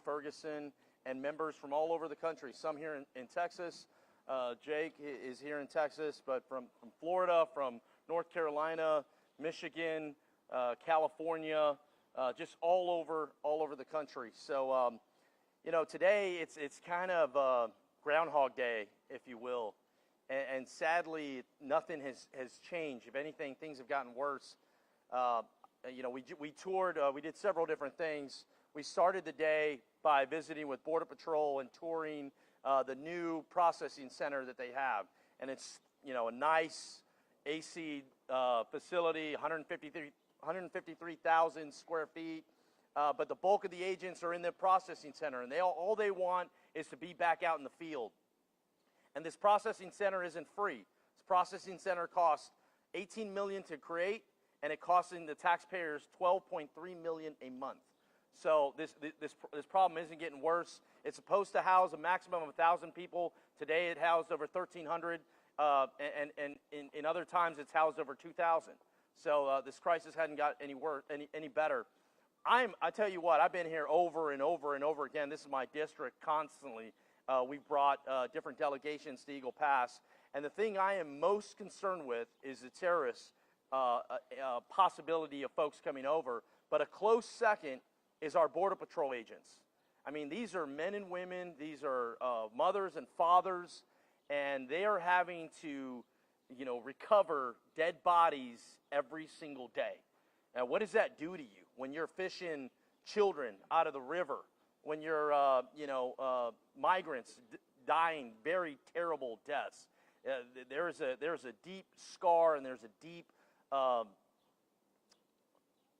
Ferguson, and members from all over the country, some here in Texas. Jake is here in Texas, but from Florida, from North Carolina, Michigan, California, just all over the country. So, you know, today it's kind of Groundhog Day, if you will, and sadly nothing has changed. If anything, things have gotten worse. You know, we toured. We did several different things. We started the day by visiting with Border Patrol and touring the new processing center that they have, and it's, you know, a nice AC facility, 153,000 square feet. But the bulk of the agents are in the processing center, and all they want is to be back out in the field. And this processing center isn't free. This processing center costs $18 million to create, and it costing the taxpayers $12.3 million a month. So this problem isn't getting worse. It's supposed to house a maximum of 1,000 people. Today it housed over 1,300, and in other times it's housed over 2,000. So this crisis hadn't got any worse, any better. I tell you what, I've been here over and over and over again. This is my district constantly. We've brought different delegations to Eagle Pass, and the thing I am most concerned with is the terrorist possibility of folks coming over. But a close second is our Border Patrol agents. I mean, these are men and women, these are mothers and fathers, and they are having to, you know, recover dead bodies every single day. Now, what does that do to you when you're fishing children out of the river, when you're, you know, migrants dying very terrible deaths? There's a deep scar, and there's a deep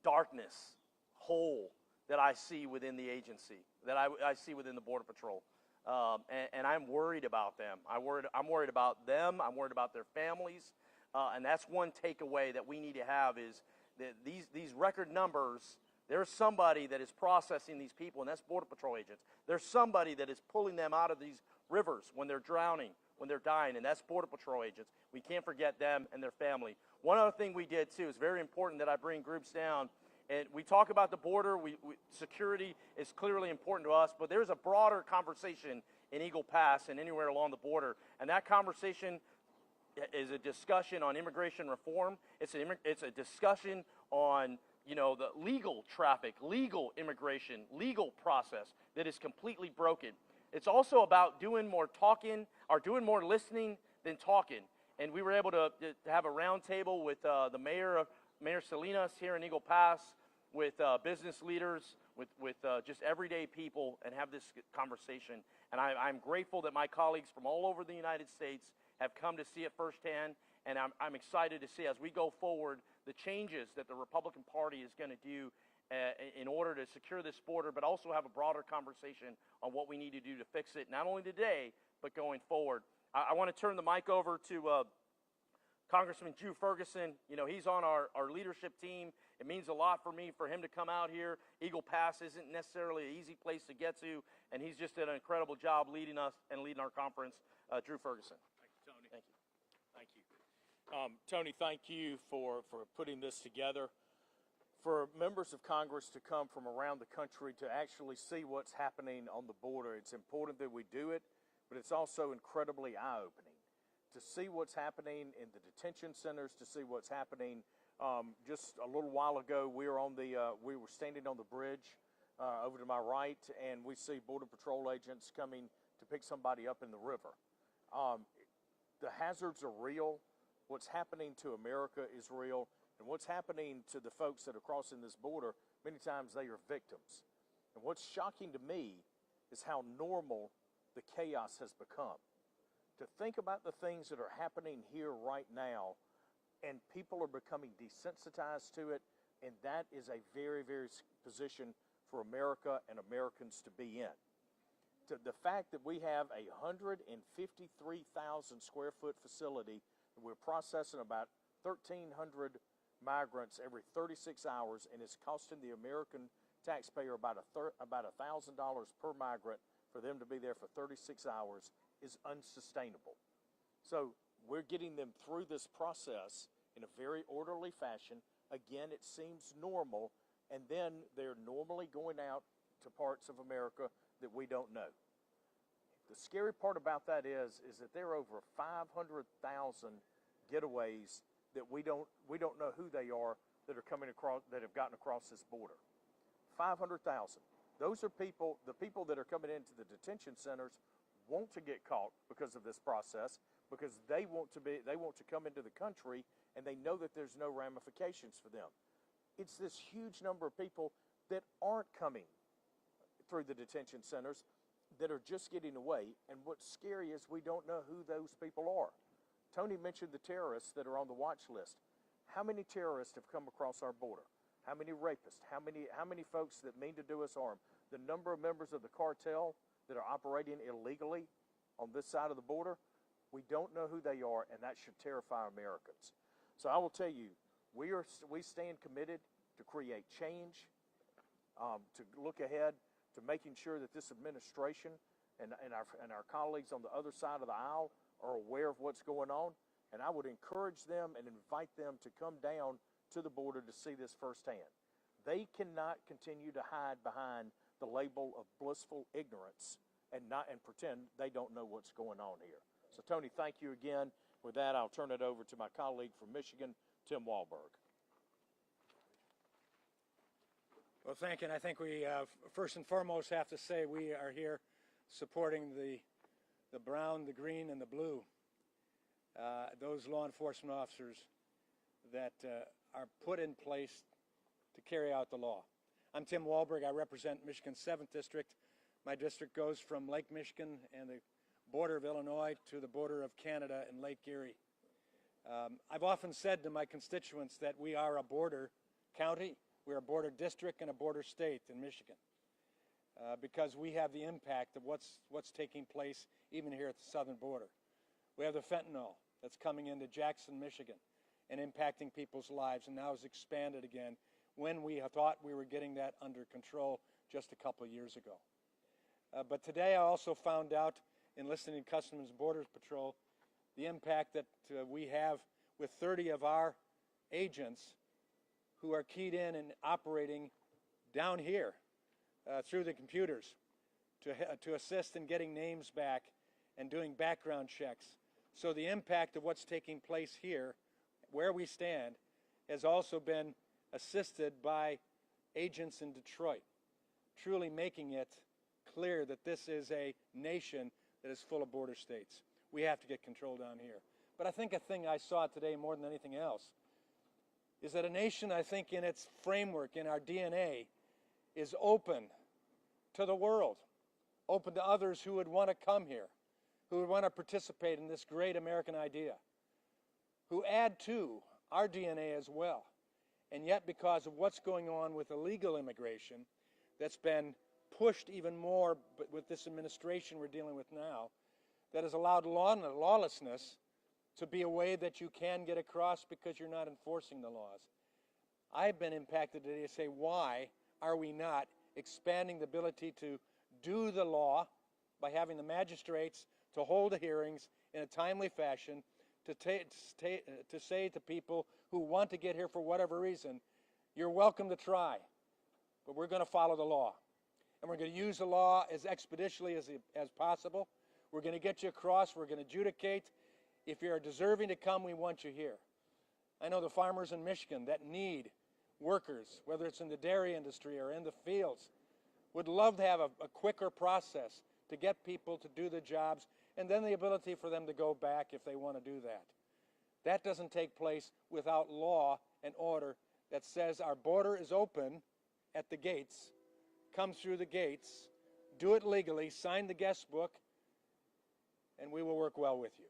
darkness hole that I see within the agency, that I see within the Border Patrol. And I'm worried about them. I'm worried about them. I'm worried about their families. And that's one takeaway that we need to have, is that these record numbers, there's somebody that is processing these people, and that's Border Patrol agents. There's somebody that is pulling them out of these rivers when they're drowning, when they're dying, and that's Border Patrol agents. We can't forget them and their family. One other thing we did, too, is very important that I bring groups down. And we talk about the border. Security is clearly important to us, but there's a broader conversation in Eagle Pass and anywhere along the border. And that conversation is a discussion on immigration reform. It's a discussion on, you know, the legal traffic, legal immigration, legal process that is completely broken. It's also about doing more talking, or doing more listening than talking. And we were able to have a roundtable with the Mayor Salinas here in Eagle Pass, with business leaders, with just everyday people, and have this conversation. And I'm grateful that my colleagues from all over the United States have come to see it firsthand, and I'm excited to see, as we go forward, the changes that the Republican Party is going to do in order to secure this border, but also have a broader conversation on what we need to do to fix it, not only today, but going forward. I want to turn the mic over to Congressman Drew Ferguson. You know, he's on our leadership team. It means a lot for me for him to come out here. Eagle Pass isn't necessarily an easy place to get to, and he's just done an incredible job leading us and leading our conference. Drew Ferguson. Thank you, Tony. Thank you. Thank you. Tony, thank you for putting this together. For members of Congress to come from around the country to actually see what's happening on the border, it's important that we do it, but it's also incredibly eye-opening to see what's happening in the detention centers, to see what's happening. Just a little while ago, we were standing on the bridge over to my right, and we see Border Patrol agents coming to pick somebody up in the river. The hazards are real. What's happening to America is real, and what's happening to the folks that are crossing this border, many times they are victims. And what's shocking to me is how normal the chaos has become. To think about the things that are happening here right now, and people are becoming desensitized to it, and that is a very, very position for America and Americans to be in. The fact that we have a 153,000 square foot facility, and we're processing about 1,300 migrants every 36 hours, and it's costing the American taxpayer about $1,000 per migrant for them to be there for 36 hours, is unsustainable. So we're getting them through this process in a very orderly fashion. Again, it seems normal, and then they're normally going out to parts of America that we don't know. The scary part about that is that there are over 500,000 getaways that we don't know who they are that are coming across, that have gotten across this border. 500,000. Those are people, the people that are coming into the detention centers want to get caught because of this process, because they want to come into the country and they know that there's no ramifications for them. It's this huge number of people that aren't coming through the detention centers that are just getting away. And what's scary is we don't know who those people are. Tony mentioned the terrorists that are on the watch list. How many terrorists have come across our border? How many rapists? How many folks that mean to do us harm? The number of members of the cartel that are operating illegally on this side of the border, we don't know who they are, and that should terrify Americans. So I will tell you, we stand committed to create change, to look ahead to making sure that this administration and our colleagues on the other side of the aisle are aware of what's going on. And I would encourage them and invite them to come down to the border to see this firsthand. They cannot continue to hide behind the label of blissful ignorance and pretend they don't know what's going on here. So Tony, thank you again. With that, I'll turn it over to my colleague from Michigan, Tim Walberg. Well, thank you. And I think we first and foremost have to say we are here supporting the brown, the green, and the blue. Those law enforcement officers that are put in place to carry out the law. I'm Tim Walberg. I represent Michigan's 7th District. My district goes from Lake Michigan and the border of Illinois to the border of Canada and Lake Erie. I've often said to my constituents that we are a border county, we're a border district, and a border state in Michigan because we have the impact of what's taking place even here at the southern border. We have the fentanyl that's coming into Jackson, Michigan, and impacting people's lives, and now has expanded again when we thought we were getting that under control just a couple of years ago. But today I also found out in listening to Customs and Borders Patrol the impact that we have with 30 of our agents who are keyed in and operating down here through the computers to assist in getting names back and doing background checks. So the impact of what's taking place here, where we stand, has also been assisted by agents in Detroit, truly making it clear that this is a nation that is full of border states. We have to get control down here. But I think a thing I saw today more than anything else is that a nation, I think in its framework, in our DNA, is open to the world, open to others who would want to come here, who would want to participate in this great American idea, who add to our DNA as well. And yet, because of what's going on with illegal immigration that's been pushed even more with this administration we're dealing with now, that has allowed lawlessness to be a way that you can get across because you're not enforcing the laws. I've been impacted today to say, why are we not expanding the ability to do the law by having the magistrates to hold the hearings in a timely fashion, to say to people who want to get here for whatever reason, you're welcome to try, but we're going to follow the law. And we're going to use the law as expeditiously as possible. We're going to get you across. We're going to adjudicate. If you're deserving to come, we want you here. I know the farmers in Michigan that need workers, whether it's in the dairy industry or in the fields, would love to have a quicker process to get people to do the jobs, and then the ability for them to go back if they want to do that. That doesn't take place without law and order that says our border is open at the gates, come through the gates, do it legally, sign the guest book, and we will work well with you.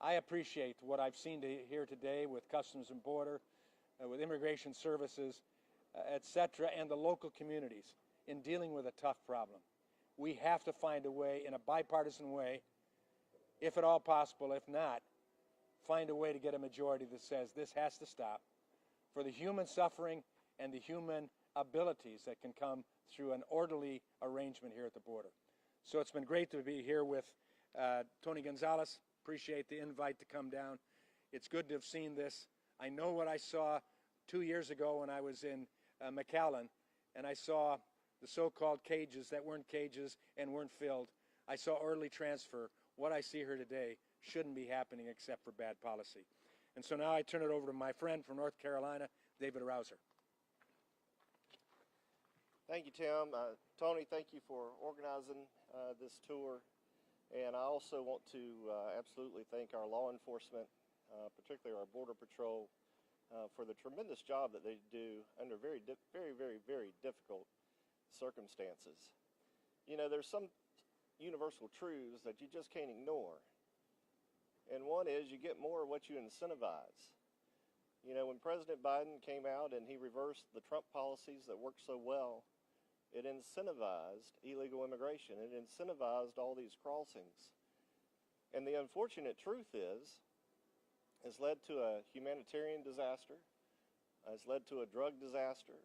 I appreciate what I've seen here today with Customs and Border, with Immigration Services, etc., and the local communities in dealing with a tough problem. We have to find a way, in a bipartisan way, if at all possible. If not, find a way to get a majority that says this has to stop for the human suffering and the human abilities that can come through an orderly arrangement here at the border. So it's been great to be here with Tony Gonzales. Appreciate the invite to come down. It's good to have seen this. I know what I saw 2 years ago when I was in McAllen, and I saw the so-called cages that weren't cages and weren't filled. I saw orderly transfer. What I see here today shouldn't be happening except for bad policy. And so now I turn it over to my friend from North Carolina, David Rouser. Thank you, Tim. Tony, thank you for organizing this tour. And I also want to absolutely thank our law enforcement, particularly our Border Patrol, for the tremendous job that they do under very, very difficult circumstances. You know, there's some universal truths that you just can't ignore. And one is you get more of what you incentivize. You know, when President Biden came out and he reversed the Trump policies that worked so well, it incentivized illegal immigration. It incentivized all these crossings. And the unfortunate truth is, it's led to a humanitarian disaster. It's led to a drug disaster,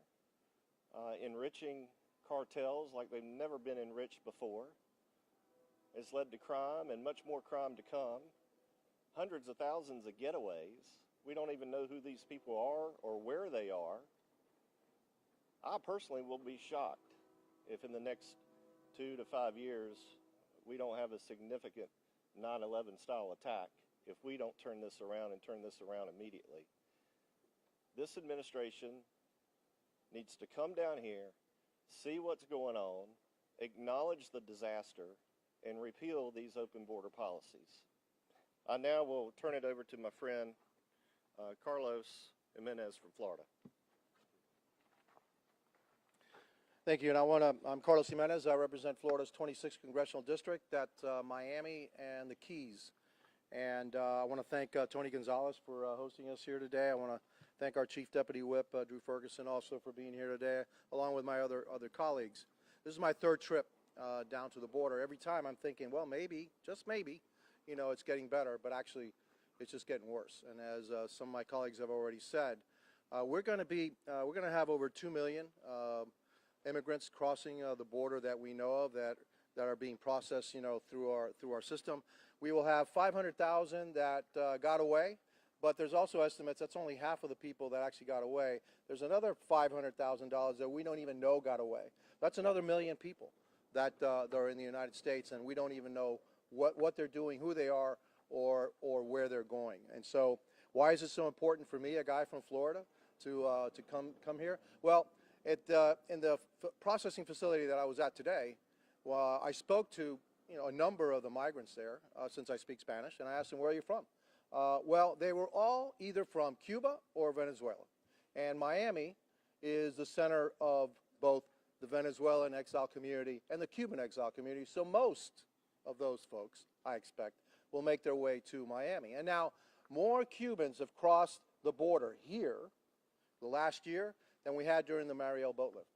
enriching cartels like they've never been enriched before. It's led to crime and much more crime to come. Hundreds of thousands of getaways. We don't even know who these people are or where they are. I personally will be shocked if in the next 2 to 5 years we don't have a significant 9/11 style attack if we don't turn this around and turn this around immediately. This administration needs to come down here, see what's going on, acknowledge the disaster, and repeal these open border policies. I now will turn it over to my friend Carlos Jimenez from Florida. Thank you, and I'm Carlos Jimenez. I represent Florida's 26th Congressional District at Miami and the Keys. And I want to thank Tony Gonzales for hosting us here today. I want to thank our Chief Deputy Whip, Drew Ferguson, also for being here today, along with my other colleagues. This is my third trip down to the border. Every time I'm thinking, well, maybe, just maybe, you know, it's getting better, but actually it's just getting worse. And as some of my colleagues have already said, we're going to have over 2 million immigrants crossing the border that we know of that are being processed, you know, through our system. We will have 500,000 that got away, but there's also estimates that's only half of the people that actually got away. There's another $500,000 that we don't even know got away. That's another million people that are in the United States, and we don't even know what they're doing, who they are, or where they're going. And so, why is it so important for me, a guy from Florida, to come here? Well, in the processing facility that I was at today, I spoke to a number of the migrants there, since I speak Spanish, and I asked them, where are you from? Well, they were all either from Cuba or Venezuela. And Miami is the center of both the Venezuelan exile community and the Cuban exile community. So most of those folks, I expect, will make their way to Miami. And now, more Cubans have crossed the border here the last year than we had during the Mariel boat lift.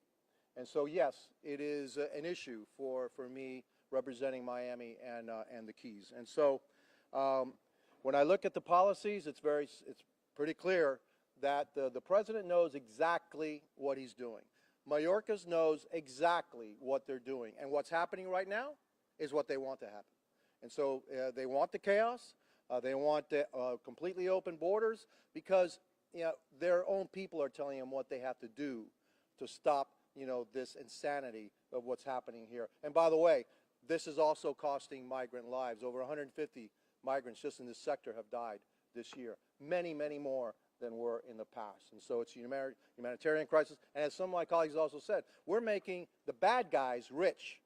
And so, yes, it is an issue for me representing Miami and the Keys. And so, when I look at the policies, it's pretty clear that the president knows exactly what he's doing. Mayorkas knows exactly what they're doing. And what's happening right now is what they want to happen. And so they want the chaos. They want completely open borders because their own people are telling them what they have to do to stop this insanity of what's happening here. And by the way, this is also costing migrant lives. Over 150 migrants just in this sector have died this year. Many, many more than were in the past. And so it's a humanitarian crisis. And as some of my colleagues also said, we're making the bad guys rich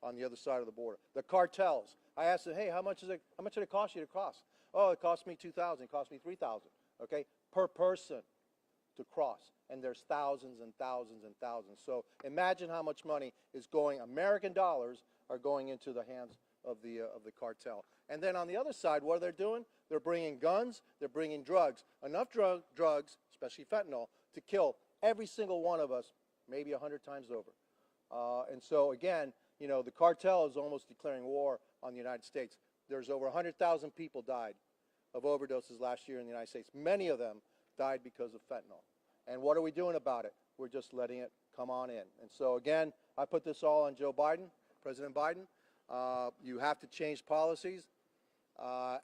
on the other side of the border. The cartels. I asked them, hey, how much did it cost you to cross? Oh, it cost me $2,000. It cost me $3,000. Okay, per person to cross. And there's thousands and thousands and thousands. So imagine how much money is going, American dollars are going into the hands of the cartel. And then on the other side, what are they doing? They're bringing guns, they're bringing drugs. Enough drugs, especially fentanyl, to kill every single one of us, maybe 100 times over. And so again, the cartel is almost declaring war on the United States. There's over 100,000 people died of overdoses last year in the United States. Many of them died because of fentanyl. And what are we doing about it? We're just letting it come on in. And so again, I put this all on Joe Biden, President Biden. You have to change policies,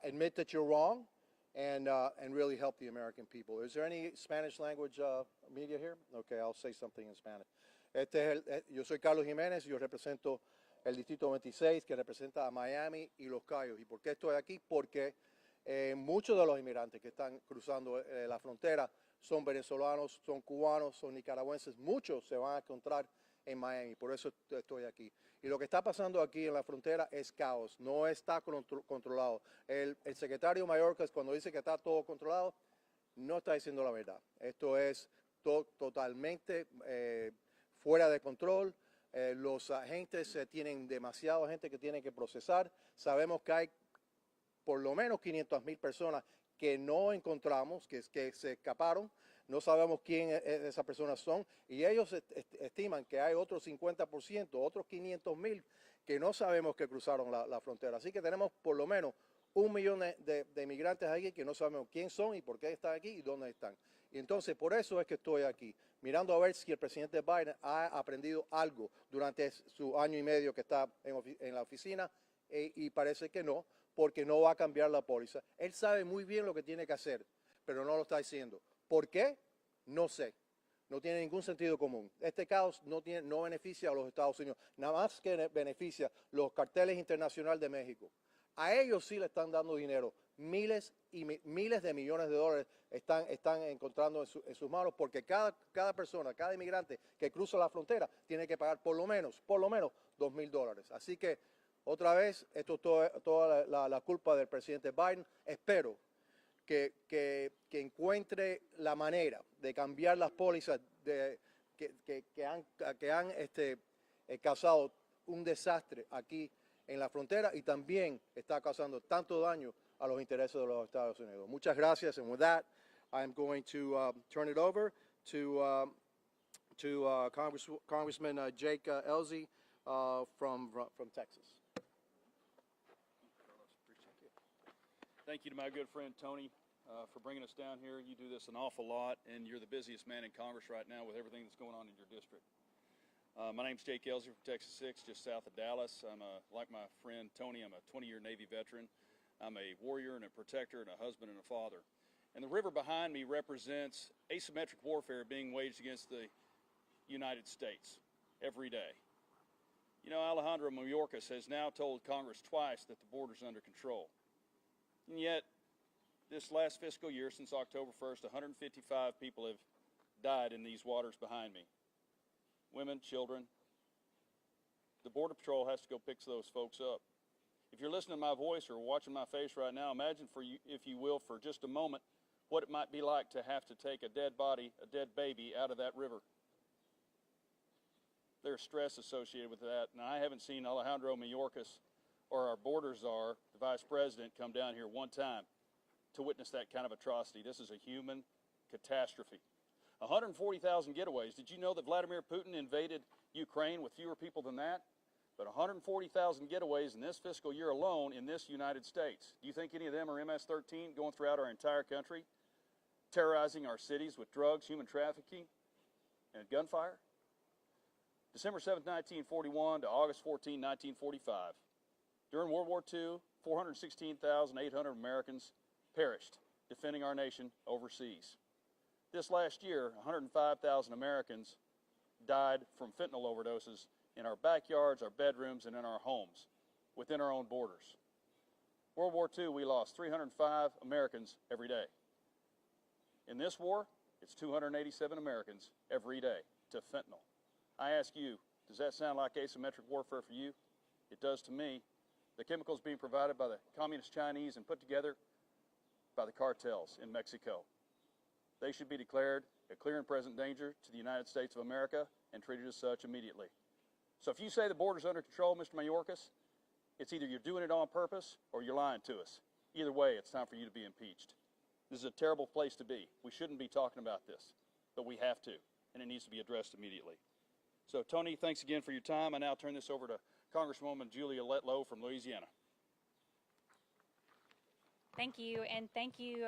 admit that you're wrong, and really help the American people. Is there any Spanish language media here? Okay, I'll say something in Spanish. Yo soy Carlos Jiménez, yo represento el Distrito 26, que representa a Miami y Los Cayos. ¿Y por qué estoy aquí? Porque muchos de los inmigrantes que están cruzando la frontera son venezolanos, son cubanos, son nicaragüenses. Muchos se van a encontrar en Miami, por eso estoy aquí. Y lo que está pasando aquí en la frontera es caos, no está controlado. El secretario mayor, que cuando dice que está todo controlado, no está diciendo la verdad. Esto es totalmente fuera de control. Los agentes tienen demasiada gente que tienen que procesar. Sabemos que hay por lo menos 500,000 personas que no encontramos, que se escaparon. No sabemos quién esas personas son, y ellos estiman que hay otros 50%, otros 500,000 que no sabemos que cruzaron la frontera. Así que tenemos por lo menos 1,000,000 de inmigrantes aquí que no sabemos quién son y por qué están aquí y dónde están. Y entonces por eso es que estoy aquí, mirando a ver si el presidente Biden ha aprendido algo durante su año y medio que está en la oficina, y parece que no, porque no va a cambiar la póliza. Él sabe muy bien lo que tiene que hacer, pero no lo está diciendo. ¿Por qué? No sé. No tiene ningún sentido común. Este caos no beneficia a los Estados Unidos, nada más que beneficia los carteles internacionales de México. A ellos sí le están dando dinero. Miles y miles de millones de dólares están encontrando en sus manos, porque cada persona, cada inmigrante que cruza la frontera tiene que pagar por lo menos $2,000. Así que, otra vez, esto es toda la culpa del presidente Biden. Espero que encuentre la manera de cambiar las pólizas que han causado un desastre aquí en la frontera, y también está causando tanto daño a los intereses de los Estados Unidos. Muchas gracias, and with that, I'm going to turn it over to Congressman Jake Ellzey from Texas. Thank you to my good friend Tony for bringing us down here. You do this an awful lot, and you're the busiest man in Congress right now with everything that's going on in your district. My name's Jake Ellzey from Texas 6, just south of Dallas. Like my friend Tony, I'm a 20-year Navy veteran. I'm a warrior and a protector and a husband and a father. And the river behind me represents asymmetric warfare being waged against the United States every day. You know, Alejandro Mayorkas has now told Congress twice that the border's under control. And yet, this last fiscal year, since October 1st, 155 people have died in these waters behind me. Women, children. The Border Patrol has to go pick those folks up. If you're listening to my voice or watching my face right now, imagine, if you will, for just a moment, what it might be like to have to take a dead body, a dead baby, out of that river. There's stress associated with that, and I haven't seen Alejandro Mayorkas or our border czar, the vice president, come down here one time to witness that kind of atrocity. This is a human catastrophe. 140,000 getaways. Did you know that Vladimir Putin invaded Ukraine with fewer people than that? But 140,000 getaways in this fiscal year alone in this United States. Do you think any of them are MS-13 going throughout our entire country, terrorizing our cities with drugs, human trafficking, and gunfire? December 7, 1941 to August 14, 1945. During World War II, 416,800 Americans perished defending our nation overseas. This last year, 105,000 Americans died from fentanyl overdoses in our backyards, our bedrooms, and in our homes, within our own borders. World War II, we lost 305 Americans every day. In this war, it's 287 Americans every day to fentanyl. I ask you, does that sound like asymmetric warfare for you? It does to me. The chemicals being provided by the communist Chinese and put together by the cartels in Mexico. They should be declared a clear and present danger to the United States of America and treated as such immediately. So if you say the border's under control, Mr. Mayorkas, it's either you're doing it on purpose or you're lying to us. Either way, it's time for you to be impeached. This is a terrible place to be. We shouldn't be talking about this, but we have to, and it needs to be addressed immediately. So, Tony, thanks again for your time. I now turn this over to Congresswoman Julia Letlow from Louisiana. Thank you, and thank you,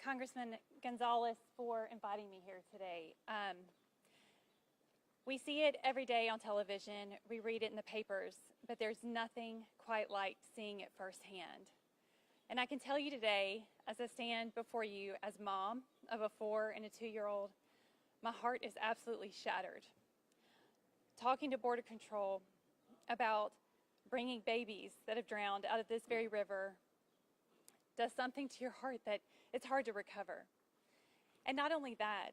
Congressman Gonzales, for inviting me here today. We see it every day on television, we read it in the papers, but there's nothing quite like seeing it firsthand. And I can tell you today, as I stand before you as mom of a 4- and 2-year-old, my heart is absolutely shattered. talking to Border Control about bringing babies that have drowned out of this very river does something to your heart that it's hard to recover. And not only that,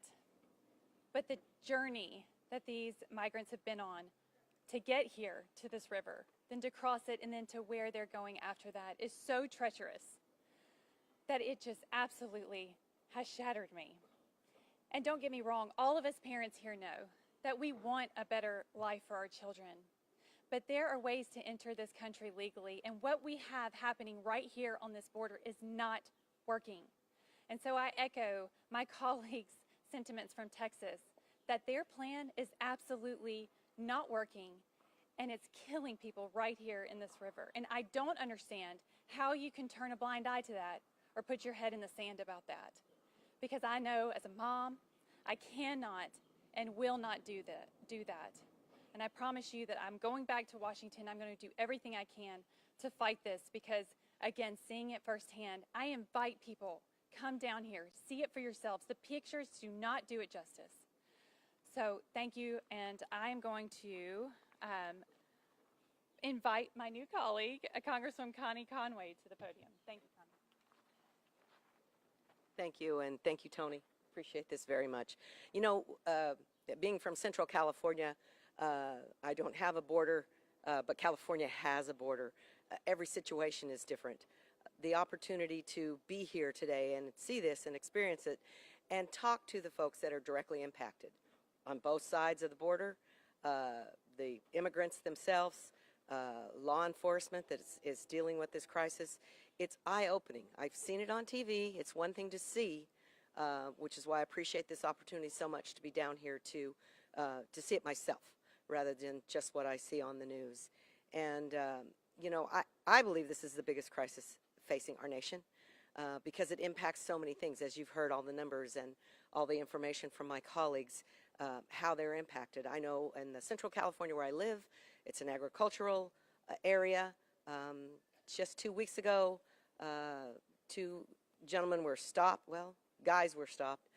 but the journey that these migrants have been on to get here to this river, then to cross it, and then to where they're going after that is so treacherous that it just absolutely has shattered me. And don't get me wrong, all of us parents here know that we want a better life for our children. But there are ways to enter this country legally, and what we have happening right here on this border is not working. And so I echo my colleagues' sentiments from Texas that their plan is absolutely not working, and it's killing people right here in this river. And I don't understand how you can turn a blind eye to that or put your head in the sand about that. Because I know as a mom, I cannot and will not do that. And I promise you that I'm going back to Washington. I'm going to do everything I can to fight this because, again, seeing it firsthand, I invite people, come down here, see it for yourselves. The pictures do not do it justice. So thank you, and I am going to invite my new colleague, Congresswoman Connie Conway, to the podium. Thank you, Connie. Thank you, and thank you, Tony. Appreciate this very much. You know, being from Central California, I don't have a border, but California has a border. Every situation is different. The opportunity to be here today and see this and experience it and talk to the folks that are directly impacted on both sides of the border, the immigrants themselves, law enforcement that is dealing with this crisis. It's eye-opening. I've seen it on TV. It's one thing to see, which is why I appreciate this opportunity so much to be down here to see it myself rather than just what I see on the news. And, you know, I believe this is the biggest crisis facing our nation because it impacts so many things, as you've heard all the numbers and all the information from my colleagues, how they're impacted. I know in the Central California where I live, it's an agricultural area. Just 2 weeks ago, 2 gentlemen were stopped, well, guys were stopped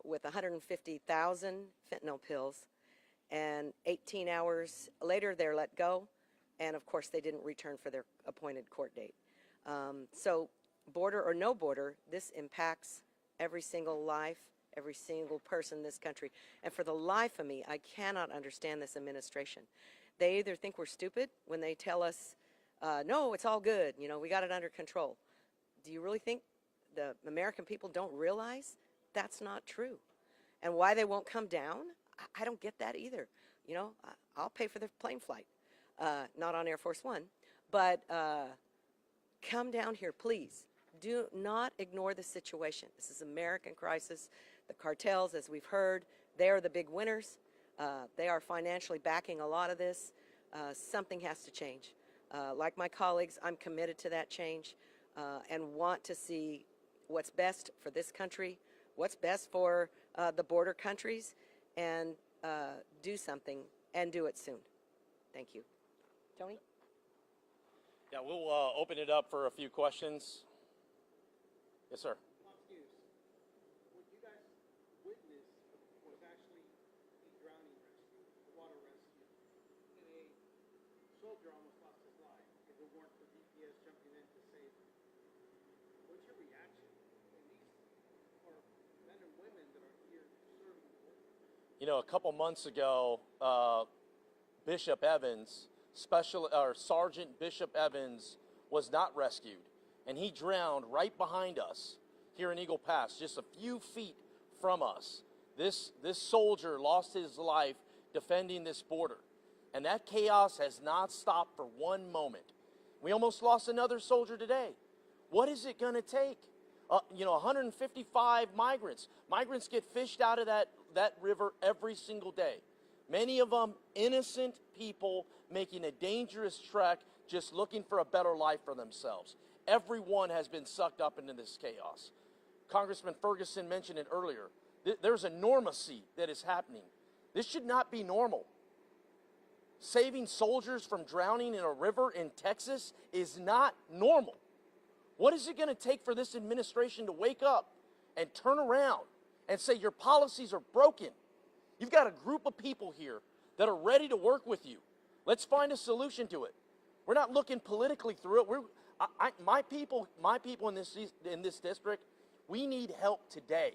with 150,000 fentanyl pills, and 18 hours later they're let go, and of course they didn't return for their appointed court date. So border or no border, this impacts every single life, every single person in this country. And for the life of me, I cannot understand this administration. They either think we're stupid when they tell us, no, it's all good, you know, we got it under control. Do you really think the American people don't realize that's not true? And why they won't come down, I don't get that either. You know, I'll pay for the plane flight, not on Air Force One, but come down here, please. Do not ignore the situation. This is an American crisis. The cartels, as we've heard, they are the big winners. They are financially backing a lot of this. Something has to change. Like my colleagues, I'm committed to that change and want to see what's best for this country, what's best for the border countries, and do something and do it soon. Thank you. Tony? Yeah, we'll open it up for a few questions. Yes, sir. What you guys witnessed was actually a drowning rescue, a water rescue, and a soldier almost lost his life if it weren't for DPS jumping in to save him. What's your reaction? And these are men and women that are here serving the Lord. You know, a couple months ago, Bishop Evans, Sergeant Bishop Evans, was not rescued, and he drowned right behind us here in Eagle Pass, just a few feet from us. This soldier lost his life defending this border, and that chaos has not stopped for one moment. We almost lost another soldier today. What is it going to take? You know, 155 migrants. Migrants get fished out of that river every single day. Many of them innocent people making a dangerous trek, just looking for a better life for themselves. Everyone has been sucked up into this chaos. Congressman Ferguson mentioned it earlier. There's a normacy that is happening. This should not be normal. Saving soldiers from drowning in a river in Texas is not normal. What is it going to take for this administration to wake up and turn around and say your policies are broken? You've got a group of people here that are ready to work with you. Let's find a solution to it. We're not looking politically through it. My people in this district, we need help today.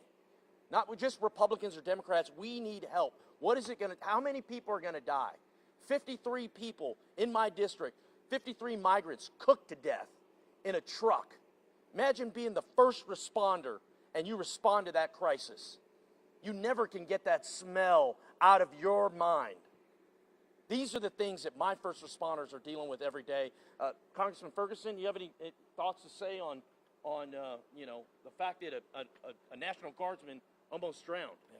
Not just Republicans or Democrats. We need help. What is it going to? How many people are going to die? 53 people in my district. 53 migrants cooked to death in a truck. Imagine being the first responder and you respond to that crisis. You never can get that smell out of your mind. These are the things that my first responders are dealing with every day. Congressman Ferguson, you have any thoughts to say on you know, the fact that a National Guardsman almost drowned? Yeah.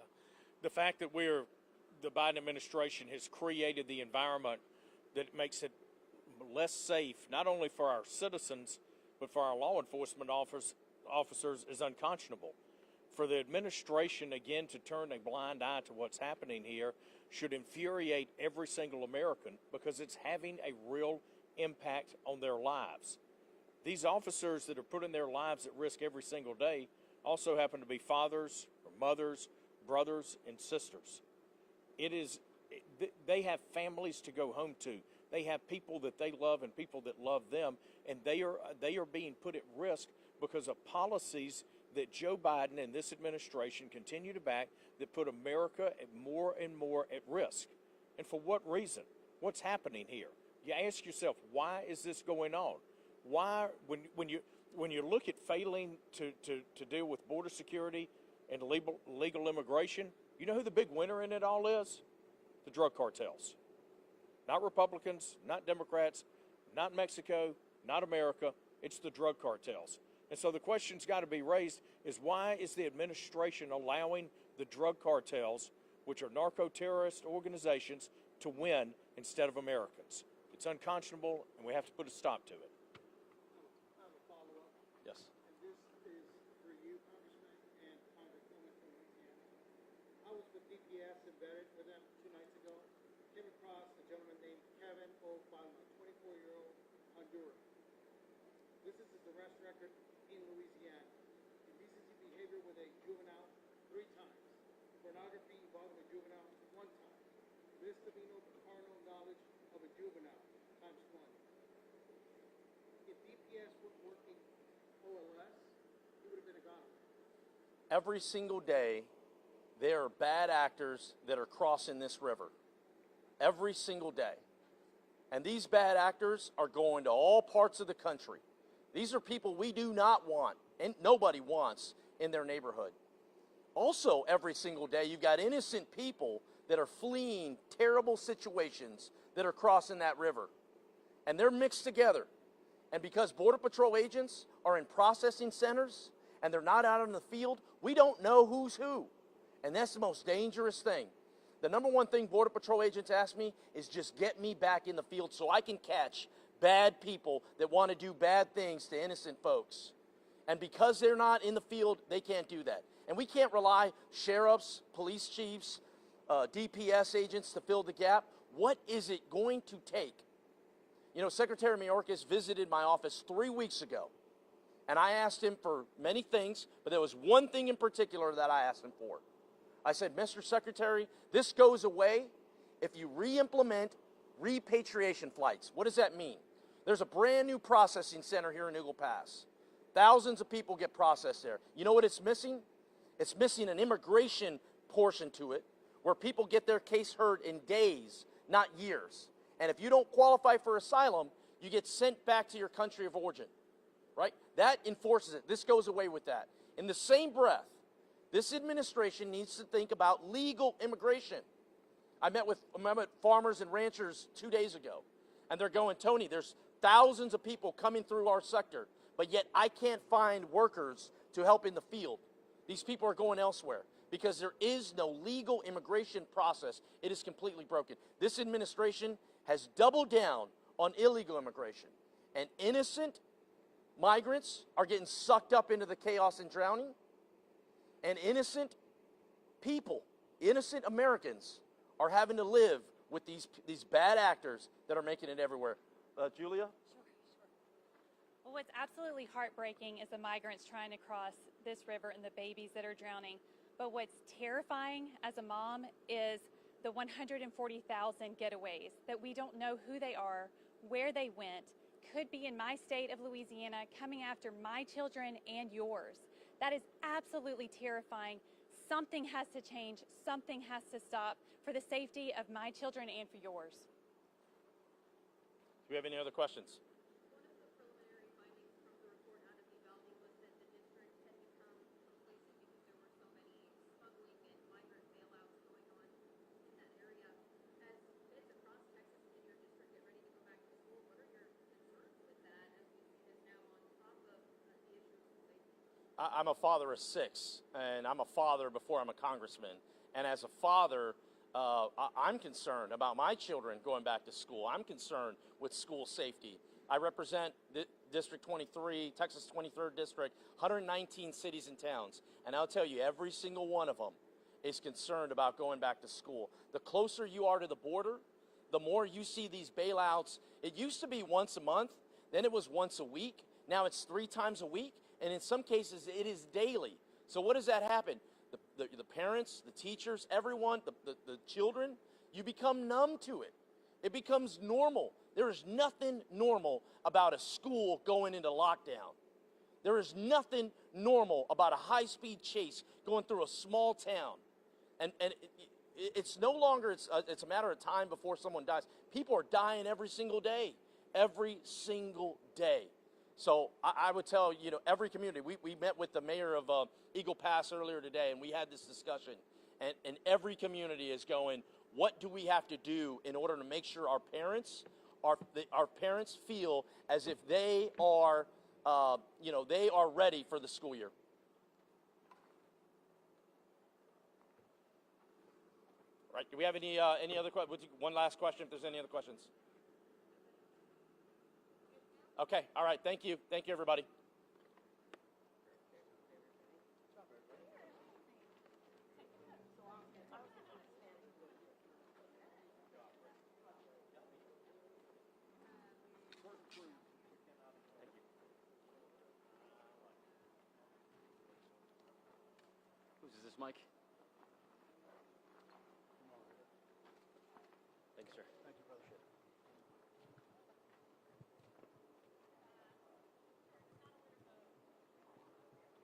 The fact that the Biden administration has created the environment that makes it less safe, not only for our citizens, but for our law enforcement officers is unconscionable. For the administration, again, to turn a blind eye to what's happening here should infuriate every single American because it's having a real impact on their lives. These officers that are putting their lives at risk every single day also happen to be fathers or mothers, brothers and sisters. They have families to go home to. They have people that they love and people that love them, and they are being put at risk because of policies that Joe Biden and this administration continue to back that put America more and more at risk. And for what reason? What's happening here? You ask yourself, why is this going on? Why, when you look at failing to deal with border security and legal immigration, you know who the big winner in it all is? The drug cartels. Not Republicans, not Democrats, not Mexico, not America. It's the drug cartels. And so the question's got to be raised is why is the administration allowing the drug cartels, which are narco-terrorist organizations, to win instead of Americans? It's unconscionable, and we have to put a stop to it. I have a follow-up. Yes. And this is for you, Congressman, and Congresswoman from Louisiana. I was with DPS embedded with them 2 nights ago. Came across a gentleman named Kevin O'Fallon, a 24-year-old Honduran. This is his arrest record in Louisiana. Indecency behavior with a juvenile 3 times. Pornography involving a juvenile 1 time. Misdemeanor carnal knowledge of a juvenile times 1. If DPS was working OLS, he would have been a goner. Every single day, there are bad actors that are crossing this river. Every single day. And these bad actors are going to all parts of the country. These are people we do not want, and nobody wants in their neighborhood. Also, every single day, you've got innocent people that are fleeing terrible situations that are crossing that river. And they're mixed together. And because Border Patrol agents are in processing centers and they're not out in the field, we don't know who's who. And that's the most dangerous thing. The number one thing Border Patrol agents ask me is just get me back in the field so I can catch bad people that want to do bad things to innocent folks. And because they're not in the field, they can't do that. And we can't rely sheriffs, police chiefs, DPS agents to fill the gap. What is it going to take? You know, Secretary Mayorkas visited my office 3 weeks ago, and I asked him for many things, but there was one thing in particular that I asked him for. I said, Mr. Secretary, this goes away if you re-implement repatriation flights. What does that mean? There's a brand new processing center here in Eagle Pass. Thousands of people get processed there. You know what it's missing? It's missing an immigration portion to it where people get their case heard in days, not years. And if you don't qualify for asylum, you get sent back to your country of origin, right? That enforces it. This goes away with that. In the same breath, this administration needs to think about legal immigration. I met with farmers and ranchers 2 days ago, and they're going, Tony, there's thousands of people coming through our sector, but yet I can't find workers to help in the field. These people are going elsewhere because there is no legal immigration process. It is completely broken. This administration has doubled down on illegal immigration, and innocent migrants are getting sucked up into the chaos and drowning, and innocent people, innocent Americans, are having to live with these bad actors that are making it everywhere. Julia? Well, what's absolutely heartbreaking is the migrants trying to cross this river and the babies that are drowning. But what's terrifying as a mom is the 140,000 getaways that we don't know who they are, where they went, could be in my state of Louisiana coming after my children and yours. That is absolutely terrifying. Something has to change. Something has to stop for the safety of my children and for yours. Do we have any other questions? I'm a father of 6, and I'm a father before I'm a congressman. And as a father, I'm concerned about my children going back to school. I'm concerned with school safety. I represent District 23, Texas 23rd District, 119 cities and towns. And I'll tell you, every single one of them is concerned about going back to school. The closer you are to the border, the more you see these bailouts. It used to be once a month, then it was once a week. Now it's 3 times a week, and in some cases it is daily. So what does that happen? The parents, the teachers, everyone, the children, you become numb to it. It becomes normal. There is nothing normal about a school going into lockdown. There is nothing normal about a high-speed chase going through a small town. And it's no longer, it's a matter of time before someone dies. People are dying every single day. Every single day. So I would tell, every community, we met with the mayor of Eagle Pass earlier today, and we had this discussion. And every community is going, what do we have to do in order to make sure our parents feel as if they are, they are ready for the school year? Right, do we have any other questions? One last question, if there's any other questions. Okay, all right, thank you. Thank you, everybody. Whose is this, Mike?